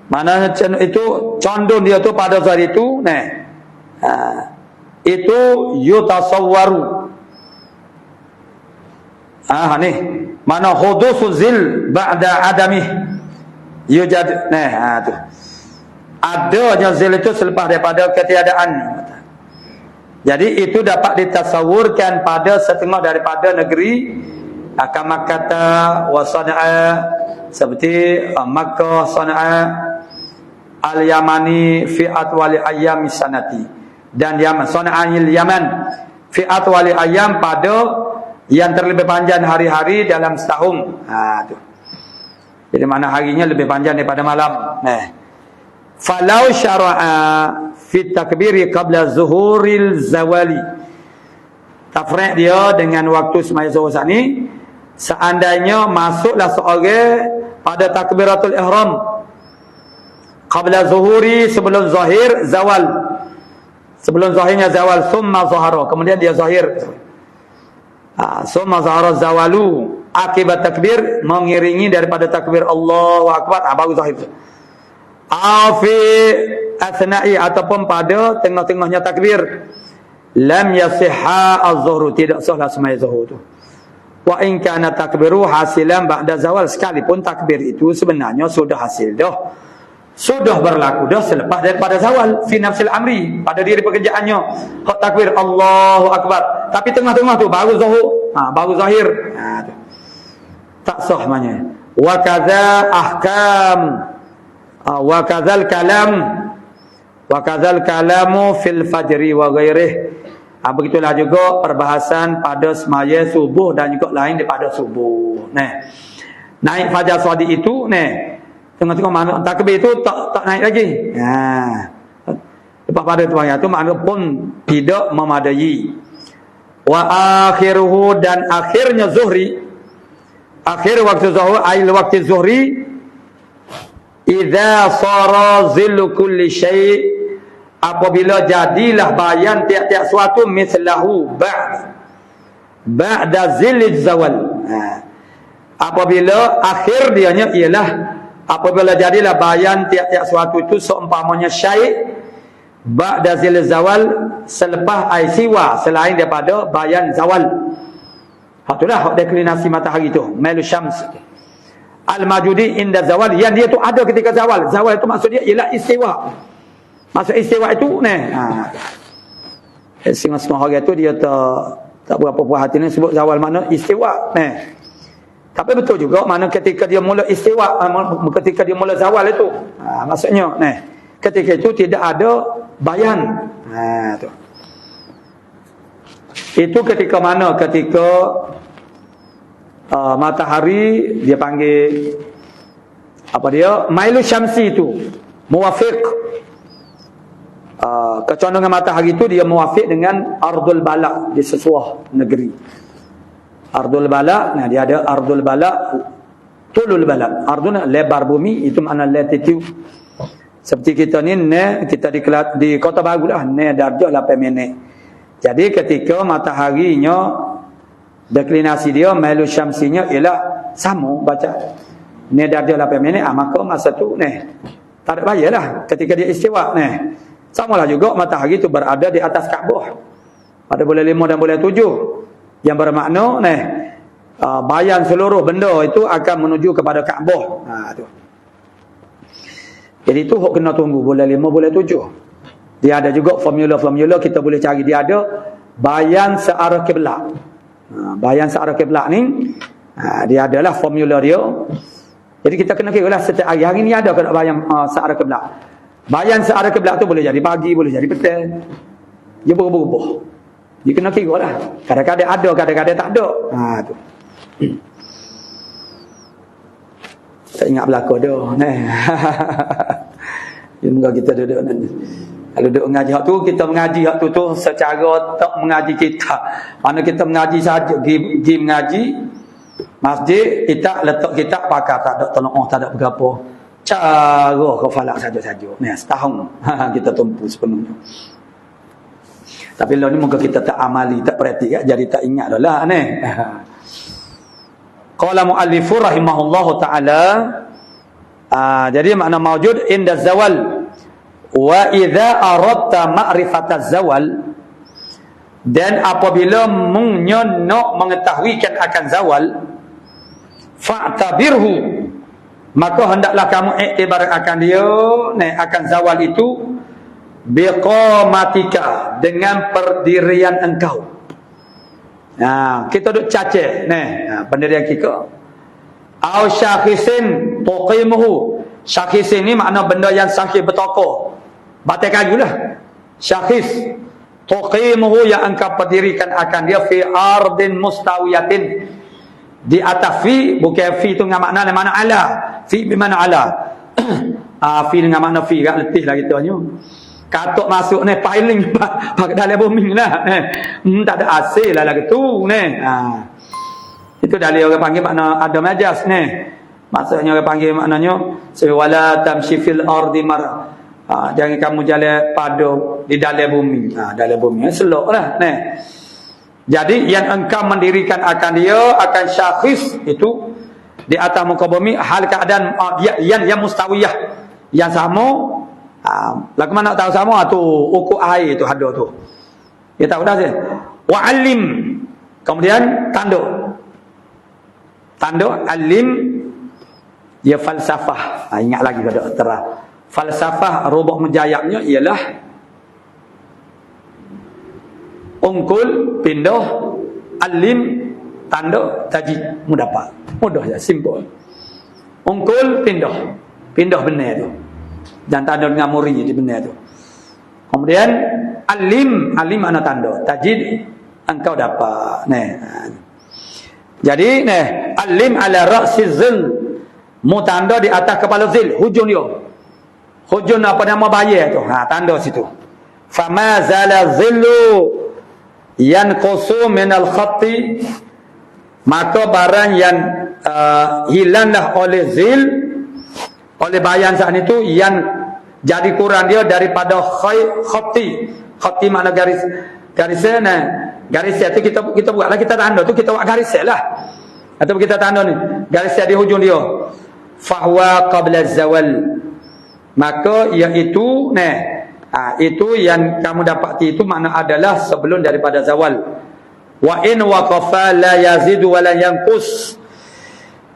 mana itu condong dia tu pada zahir itu, itu yutasawwaru. Mana hudusul zil ba'da adamih yujad. Tu adanya zil itu selepas daripada ketiadaan. Jadi itu dapat ditasawurkan pada setengah daripada negeri kama kata wa Sana'a, seperti Makkah, Sana'a, al-Yamani fi atwali ayyam sanati, dan Yaman, Sana'il Yaman fi atwali ayyam, pada yang terlebih panjang hari-hari dalam setahun. Tu Jadi mana harinya lebih panjang daripada malam. Falau syara'a fi takbiri qabla zuhuril zawali. Tafriq dia dengan waktu semaya zuhur saat ni, seandainya masuklah seorang pada takbiratul ihram qabla zuhuri, sebelum zahir zawal, sebelum zahirnya zawal, summa zahara, kemudian dia zahir, summa zahara zawalu, akibat takbir, mengiringi daripada takbir Allahu Akbar, baru zahir. Afi asna'i, ataupun pada tengah-tengahnya takbir, lam yasihha az-zuhru, tidak sahlah semaya zuhur tu. Wa in kana takbiru hasilan ba'da zawal, sekalipun takbir itu sebenarnya sudah hasil dah, sudah berlaku dah selepas daripada zawal, fi nafsil amri, pada diri pekerjaannya hak takbir Allahu Akbar, tapi tengah-tengah tu baru zuhur, baru zahir, tu tak sah maknanya. Wa kadza ahkam, wa kadzal kalam, wa kadzal kalamu fil fajri wa ghairihi. Begitulah juga perbahasan pada semaya subuh dan juga lain daripada subuh. Naik fajar shadiq itu, tengah-tengah makna takbir itu tak naik lagi. Lepas pada tuanya itu makna pun tidak memadai. Wa akhiruhu, dan akhirnya zuhri, akhir waktu zuhur, ail waktu zuhri, idza sara zillu kulli syai', apabila jadilah bayan tiap-tiap suatu mislahu ba'da zilil zawal. Apabila akhir dianya ialah apabila jadilah bayan tiap-tiap suatu itu seumpamanya syai' ba'da zilil zawal, selepas siwa, selain daripada bayan zawal. Itulah hak deklinasi matahari tu, mailu syams al-majudi inda zawal, yang dia tu ada ketika zawal. Zawal itu maksud dia ialah istiwa. Maksud istiwa itu setengah orang tu dia tak berapa puas hati ni sebut zawal makna istiwa. Tapi betul juga makna ketika dia mula istiwa, ketika dia mula zawal itu, maksudnya ketika itu tidak ada bayan. Tu. Itu ketika mana? Ketika matahari dia panggil apa dia? Mailu syamsi itu muwafiq. Kecondongan matahari itu dia muwafiq dengan ardul balak di sesuah negeri. Ardul balak, dia ada ardul balak, tulul balak. Ardul lebar bumi, itu makna latitude. Seperti kita ni, kita di Kota Baru lah, darjah 8 minit. Jadi ketika mataharinya, deklinasi dia, mailu syamsinya ialah sama baca. Darjah 8 minit, maka masa tu tak ada bahaya lah ketika dia istiwa. Samalah juga matahari itu berada di atas Kaabah pada bulan 5 dan bulan 7, yang bermakna bayan seluruh benda itu akan menuju kepada Kaabah. Tu. Jadi itu hok kena tunggu bulan 5 bulan 7. Dia ada juga formula-formula kita boleh cari. Dia ada bayan searah kiblat. Bayan searah kiblat ni dia adalah formula dia. Jadi kita kena kira lah setiap hari ni ada ke tak bayan searah kiblat. Bayan searah kiblat tu boleh jadi pagi, boleh jadi petang. Dia berubah-ubah. Dia kena kira lah. Kadang-kadang ada, kadang-kadang tak ada. Tu. Tak ingat belakang dia. Semoga kita duduk nanti. Kalau duduk mengaji hak tu, kita mengaji hak tu secara tak mengaji kita. Mana kita mengaji saja, pergi mengaji masjid, kita letak kita pakai tak ada tolong, tak ada berapa. Cara kafalak saja-saja. Setahun kita tumpu sepenuhnya. Tapi lah ni moga kita tak amali, tak praktik, jadi tak ingat dah lah. Qala mu'allifur rahimahullahu ta'ala, jadi makna mawjud inda zawal. Wa idza aradta ma'rifataz zawal, dan apabila nak mengetahuikan akan zawal, fa'tabirhu, maka hendaklah kamu iktibar akan dia, akan zawal itu, biqamatika, dengan perdirian engkau. Kita duduk cacik pendirian kita. Au syakhisin tuqimuhu. Syakhis ini makna benda yang sahih bertokoh, batai kayu lah. Syakhis tuqimuhu, yang engkau pendirikan akan dia, fi ardin mustawiyatin, di atas fi, bukan fi tu dengan makna ala, Fi bimana ala. Fi dengan makna fi kat letih lah kita nyo. Katok masuk ni piling pak dalam bumi lah. Tak ada hasil lah gitu ni. Itu dalil orang panggil makna ada majas ni. Maksudnya orang panggil maknanya wala tamshi fil ardi mar. Jangan kamu jalan pada di dalam bumi. Dalam bumi seloklah ni. Jadi yang engkau mendirikan akan dia akan syakhis itu di atas muka bumi hal keadaan yang mustawiyah yang sama. Lagu mana tahu sama tu ukur air tu ada tu. Dia tahu dah sih. Wa alim. Kemudian tanduk. Tanduk alim dia falsafah. Ingat lagi pada terah. Falsafah rubuk menjayaknya ialah ungkul, pindah, alim, tanduk, tajid. Mudah je, simple. Ungkul, pindah benar tu. Dan tanduk dengan muri di benar tu. Kemudian alim mana tanduk, tajid engkau dapat. Jadi alim ala ra'si zil, mu tanda di atas kepala zil, hujung dia. Hujung apa nama bayar tu. Tanda situ. Fama zala zillu yanqusu minal khatti, maka barang yang hilanglah oleh zil, oleh bayan saat itu yang jadi kurang dia daripada khatti. Khatti makna garis itu kita buatlah, kita tanda tu kita buat garis lah. Atau kita tanda ni garis di hujung dia. Fahuwa qabla zawal, maka iaitu itu yang kamu dapati itu makna adalah sebelum daripada zawal. Wa in waqafa la yazidu wa la yanqus,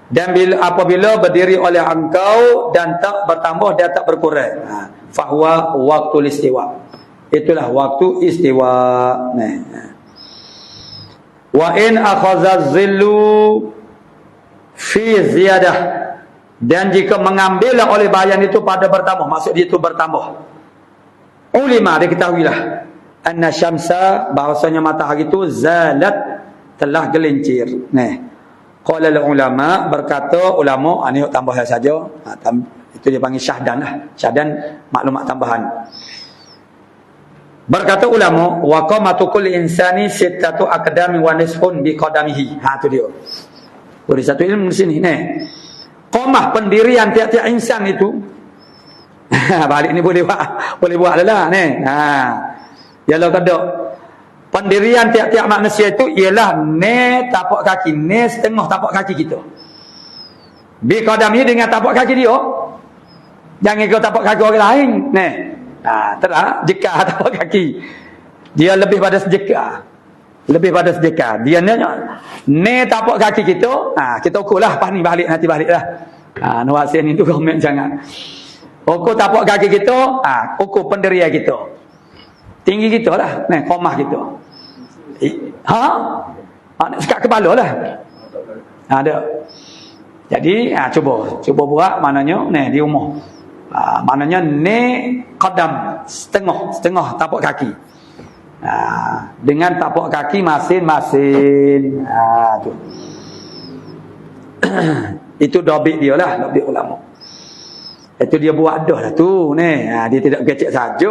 dan apabila berdiri oleh engkau dan tak bertambah dan tak berkurang, fahuwa waqtul istiwa, itulah waktu istiwa. Wa in akhadha zillu fi ziyadah, dan jika mengambil oleh bayan itu pada bertambah, maksud dia itu bertambah. Ulima diketahuilah anna syamsa, bahasanya matahari itu zalat, telah gelincir. Qala ulama, berkata ulama, ini tambah saja. Itu dia panggil syahdan lah. Syahdan maklumat tambahan. Berkata ulama, wa qamatu kulli insani sittatu aqdami wa nisfun bi qadamihi. Tu dia. Boleh satu ilmu di sini. Qamah, pendirian tiap-tiap insan itu. Balik ni boleh buat lah ialah kada pendirian tiap-tiap manusia itu ialah tapak kaki, setengah tapak kaki kita. Bi qadami dengan tapak kaki dia. Jangan kau tapak kaki orang lain. Terah jika tapak kaki dia lebih pada sejeka. Dia ni tapak kaki kita. Kita ukurlah pas ni nanti baliklah. Nuasin itu komen jangan. Ukur tapak kaki kita, ukur pendirian kita. Tinggi kita lah, komah kita. Sekat kepala lah. Ada. Jadi, cuba buat maknanya di rumah. Maknanya qadam, setengah tapak kaki. Dengan tapak kaki masing-masing. Tu. Itu dobik dia lah, dobik ulama. Itu dia buat dah lah tu dia tidak kecek saja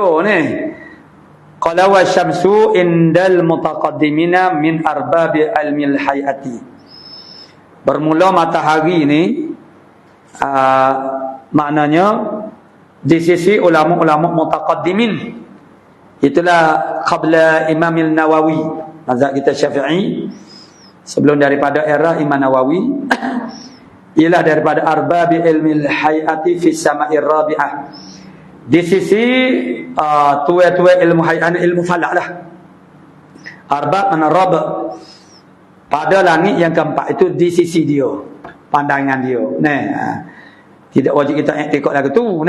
qala wa syamsu indal mutaqaddimina min arbabi ilmil hayati. Bermula matahari ni maknanya di sisi ulama-ulama mutaqaddimin, itulah qabla Imam Nawawi, mazhab kita Syafi'i, sebelum daripada era Imam Nawawi. Ialah daripada arbabi ilmil hayati fi sama'ir rabi'ah, di sisi tua-tua ilmu hayat, ilmu falak lah. Arbab mana rab, pada langit yang keempat itu di sisi dia, pandangan dia. Tidak wajib kita ikut lagu tu.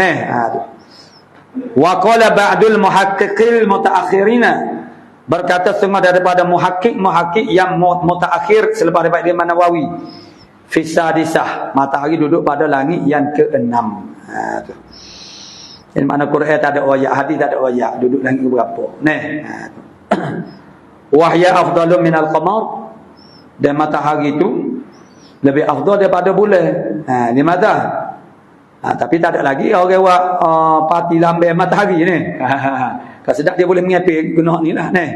Wa qala ba'dul muhaqqiqil mutaakhirina, berkata semua daripada muhakkik yang mutaakhir selepas daripada Imam Nawawi, fisadisah, matahari duduk pada langit yang ke-6. Tu. Yang mana Quran tak ada ayat, hadis tak ada ayat, duduk langit berapa. Wahya afdalu minal qamar, dan matahari itu lebih afdal daripada bulan. Di mana? Tapi tak ada lagi orang buat parti lambai matahari ni. Kalau sedap dia boleh mengapi guna ni lah ni.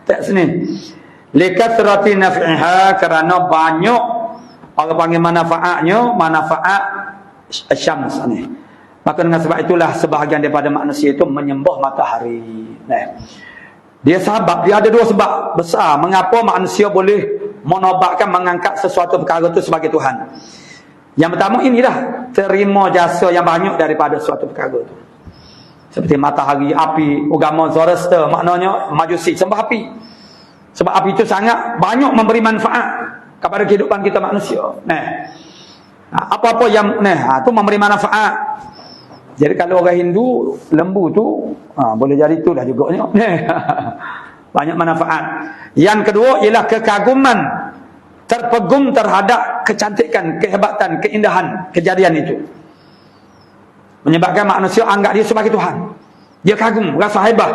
Tak sini. Likathrati naf'iha, kerana banyak orang panggil manfaat syams ni. Maka dengan sebab itulah sebahagian daripada manusia itu menyembah matahari. Nah. Dia sebab, dia ada dua sebab besar mengapa manusia boleh menobatkan mengangkat sesuatu perkara itu sebagai Tuhan. Yang pertama inilah, terima jasa yang banyak daripada suatu perkara itu. Seperti matahari, api, agama Zoroaster, maknanya Majusi sembah api. Sebab api itu sangat banyak memberi manfaat kepada kehidupan kita manusia. Nah. Apa-apa yang itu memberi manfaat. Jadi kalau orang Hindu, lembu tu boleh jadi itulah juga ni. Banyak manfaat. Yang kedua ialah kekaguman, terpegum terhadap kecantikan, kehebatan, keindahan kejadian itu. Menyebabkan manusia anggap dia sebagai Tuhan. Dia kagum, rasa hebat.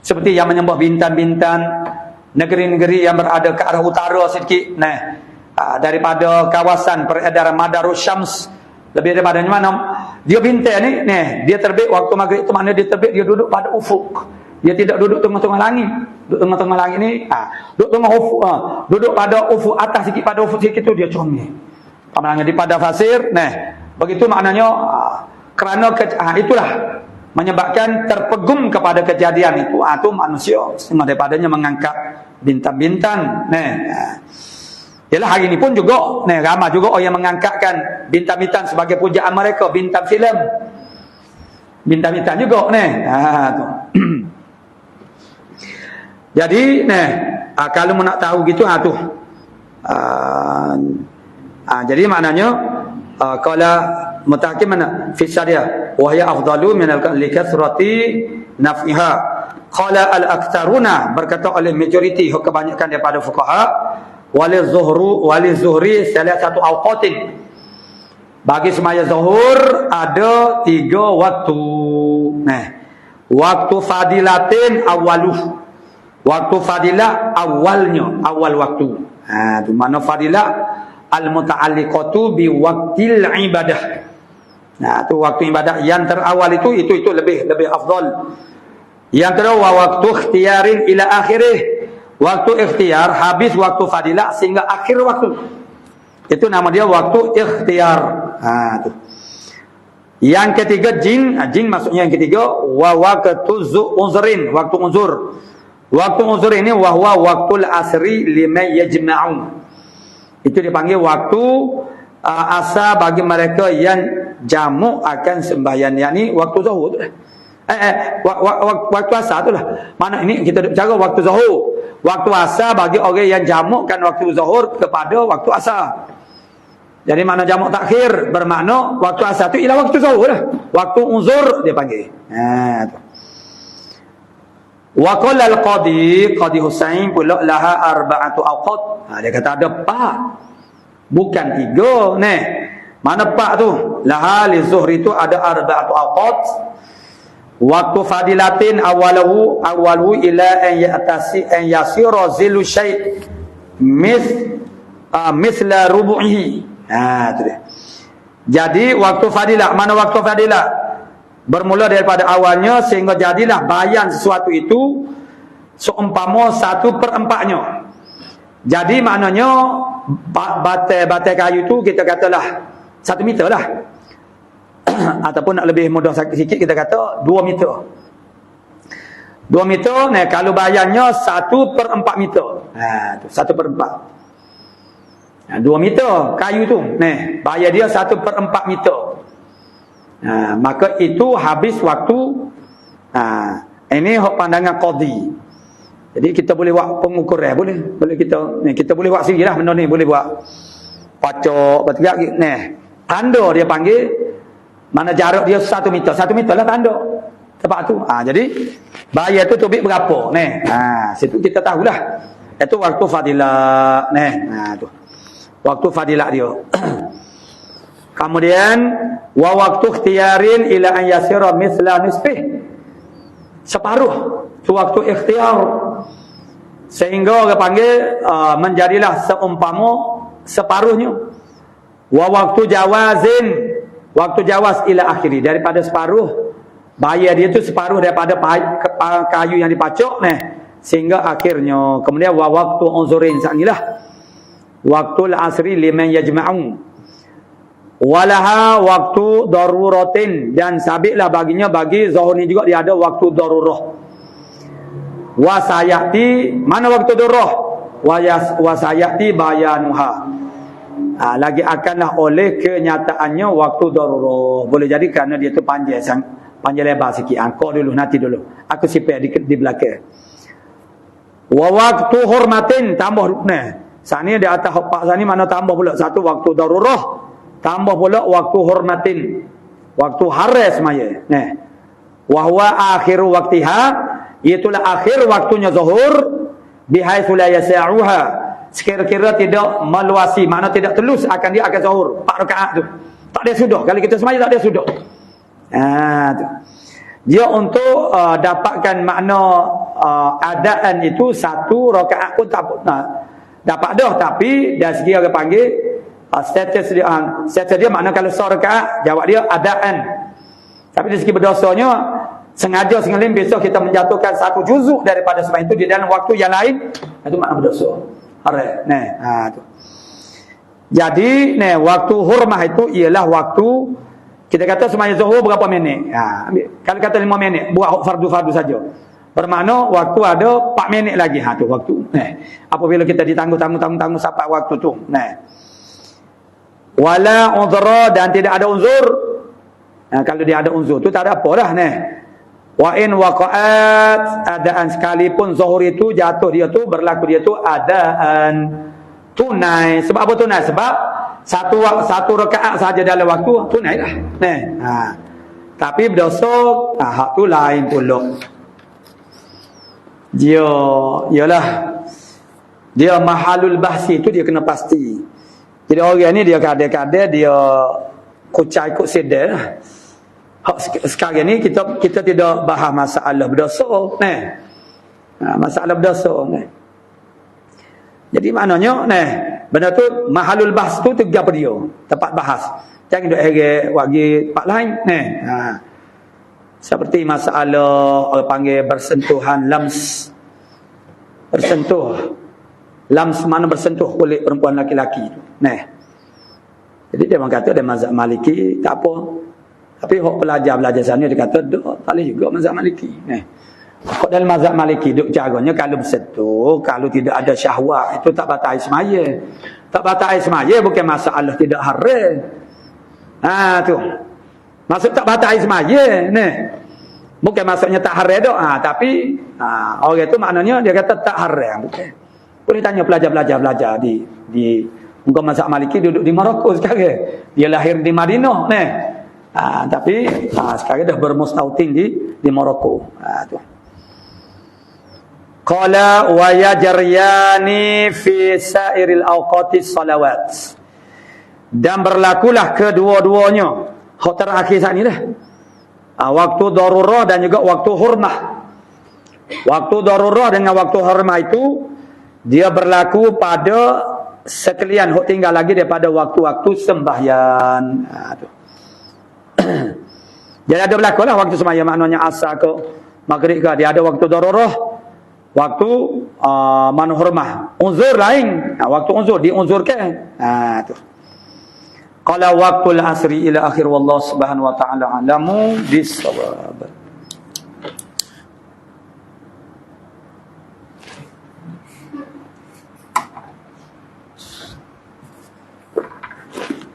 Seperti yang menyembah bintang-bintang, negeri-negeri yang berada ke arah utara sedikit, daripada kawasan peredaran Madarus Syams. Lebih daripada mana dia bintang ni, dia terbit waktu maghrib tu, mana dia terbit, dia duduk pada ufuk. Dia tidak duduk tengah-tengah langit. Duduk tengah-tengah langit ni, duduk tengah ufuk, duduk pada ufuk atas sikit, pada ufuk sikit tu dia comel. Pandangan di pada fasir, begitu maknanya kerana itulah menyebabkan terpegum kepada kejadian itu. Itu manusia semua daripadanya mengangkat bintang-bintang. Yalah hari ini pun juga ramai juga orang yang mengangkatkan bintang-bintang sebagai pujaan mereka, bintang filem. Bintang-bintang juga tu. Jadi kalau nak tahu gitu tu. Jadi maknanya qala mutahakim mana fi syariah wa hiya afdalu min al-likathrati naf'iha. Qala al-aktharuna, berkata oleh majoriti, kebanyakan daripada fuqaha, wali zuhri salah satu awqatin, bagi semaya zuhur ada 3 waktu. Waktu fadilatin awaluh, waktu fadilah awalnya, awal waktu. Itu mana fadilah al-muta'alliqatu bi waqtil ibadah. Itu waktu ibadah yang terawal itu lebih afdal. Yang kedua waktu ikhtiyarin ila akhirih, waktu ikhtiar habis waktu fadilah sehingga akhir waktu. Itu nama dia waktu ikhtiar. Tu. Yang ketiga jin maksudnya yang ketiga wa waqtu uzrin, waktu uzur. Waktu uzur ini wahwa waqtul asri liman yajma'un. Itu dipanggil waktu asa bagi mereka yang jamu akan sembahyang, yakni waktu zuhur tu dah. Waktu asa tu lah. Mana ini kita bicara waktu zuhur. Waktu asa bagi orang yang jamukkan waktu zuhur kepada waktu asa. Jadi mana jamuk takhir bermakna waktu asa tu ialah waktu zuhur lah. Waktu uzur dia panggil. Tu. Wa qala al-qadi Husain pula laha arba'atu awqat. Dia kata ada 4. Bukan 3 Mana 4 tu? Laha li zuhri tu ada arba'atu awqat. Waktu fadilatin awaluhu ila an yasira zilu syai' misla rubu'ihi. Tu dia. Jadi waktu fadilah, mana waktu fadilah? Bermula daripada awalnya sehingga jadilah bayan sesuatu itu seumpama 1/4-nya. Jadi maknanya batai kayu tu kita katalah 1 meter lah. Ataupun nak lebih mudah sikit kita kata 2 meter. 2 meter kalau bayannya 1/4 meter. Tu 1/4. 2 meter kayu tu. Bayar dia 1/4 meter. Maka itu habis waktu. Ini pandangan qadhi. Jadi kita boleh buat pengukuran, boleh kita boleh buat sendirilah benda ni, boleh buat pacak bertegak tanda dia panggil mana jarak dia 1 meter. 1 meter lah tanda tempat tu. Jadi bayar tu tubik berapa situ kita tahulah. Itu waktu fadilah tu. Waktu fadilah dia. Kemudian wa waktu ikhtiyarin ila an yasira mithla nisbih, separuh tu waktu ikhtiar sehingga orang panggil menjadilah seumpama separuhnya. Wa waktu jawazin, waktu jawaz ila akhiri, daripada separuh bayar dia tu separuh daripada kayu yang dipacok sehingga akhirnya. Kemudian wa waktu unzurin, sanilah waktu al-asri liman yajma'un. Walaha waktu daruratin, dan sabitlah baginya, bagi zuhur ni juga dia ada waktu darurah. Wasayati, mana waktu darurah? Wasayati bayanuha. Lagi akanlah oleh kenyataannya waktu darurah. Boleh jadi kerana dia tu panjang lebar sikit. Kau dulu, nanti dulu. Aku sipir di belakang. Wa waktu hormatin, tambah sani di atas pak sani mana tambah pula satu waktu darurah, tambah pula waktu hormatin, waktu haras semaya. Wa huwa akhiru waktiha, itulah akhir waktunya zuhur, bihaitsu la yasa'uha, sekira-kira tidak meluasi, makna tidak telus akan dia akan zuhur 4 rakaat tu. Tak ada sudah. Kalau kita semaya tak ada sudah. Tu. Dia untuk dapatkan makna adaan itu 1 rakaat pun tak dapat dah, tapi dari segi orang panggil status dia makna kalau 1 rakaat jawab dia adaan. Tapi dari segi berdosanya sengaja sengalim besok kita menjatuhkan 1 juzuk daripada sembahyang itu di dalam waktu yang lain, itu makna berdosa. Tu. Jadi waktu hurmah itu ialah waktu kita kata sembahyang zuhur berapa minit. Kalau kata 5 minit buat fardu-fardu saja. Bermakna waktu ada 4 minit lagi. Tu waktu. Apabila kita ditangguh sampai waktu tu. Wala uzra, dan tidak ada uzur. Kalau dia ada uzur tu tak ada apa dah. Wa in waqa'at, adaan sekalipun zuhur itu jatuh dia tu, berlaku dia tu adaan tunai. Sebab apa tunai? Sebab satu rakaat saja dalam waktu tunai lah. Tapi berdosa hak tu lain pula. Dia ialah dia mahalul bahsi tu dia kena pasti. Jadi orang ni dia kadang-kadang dia kucai ikut sedar. Sekarang ni kita tidak bahas masalah berdosa masalah berdosa Jadi maknanya benda tu mahalul bahs tu tiga dia tempat bahas. Jangan duk herat bagi tempat lain seperti masalah orang panggil bersentuhan lams. Lams mana bersentuh kulit perempuan laki-laki tu. Jadi dia orang kata dia mazhab Maliki tak apa. Tapi hok pelajar sana dia kata tak boleh juga mazhab Maliki. Kok dalam mazhab Maliki duk caranya kalau bersentuh, kalau tidak ada syahwat itu tak batal semaya. Tak batal semaya bukan masalah tidak haram. Tu. Maksud tak batal semaya bukan maksudnya tak haram dak. Tapi orang itu maknanya dia kata tak haram bukan. Boleh tanya pelajar-pelajar di muka mazhab Maliki duduk di Maroko sekarang. Dia lahir di Madinah tapi sekarang dah bermustautin di Maroko. Tu. Qala wa yajriyani fi sairil awqatis salawat. Dan berlakulah kedua-duanya. Hak terakhir saat ni dah. Waktu darurah dan juga waktu hurmah. Waktu darurah dengan waktu hurmah itu dia berlaku pada sekalian hak tinggal lagi daripada waktu-waktu sembahyang. Tu. Jadi ada berlaku lah waktu sembahyang, maknanya asar ke maghrib ke, dia ada waktu darurah, waktu manuhurmah. Uzur lain, waktu uzur diunzurkan. Tu. Qala waqtul asri ila akhir, wallahu subhanahu wa ta'ala alamu bisawab.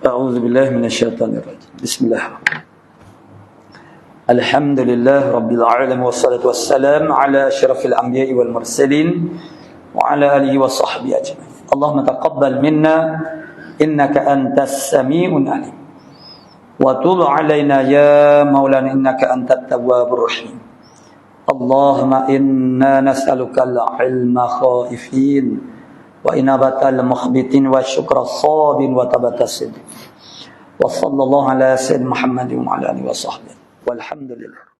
A'udzu billahi minasyaitonir rajim. Bismillahirrahmanirrahim. Alhamdulillah rabbil alamin wassalatu wassalamu ala asyrafil anbiya'i wal mursalin wa ala alihi wa sahbihi ajma'in. Allahumma taqabbal minna innaka antas sami'un alim wa tub 'alaina ya maulana innaka antat tawwabur rahim. Allahumma inna nas'aluka al-'ilma khaifin wa inabatal mukhbitin wa syukra sabin wa tabatas siddiq. Wa sallallahu ala sayyidina Muhammadin wa ala alihi wa sahbihi. Walhamdulillah.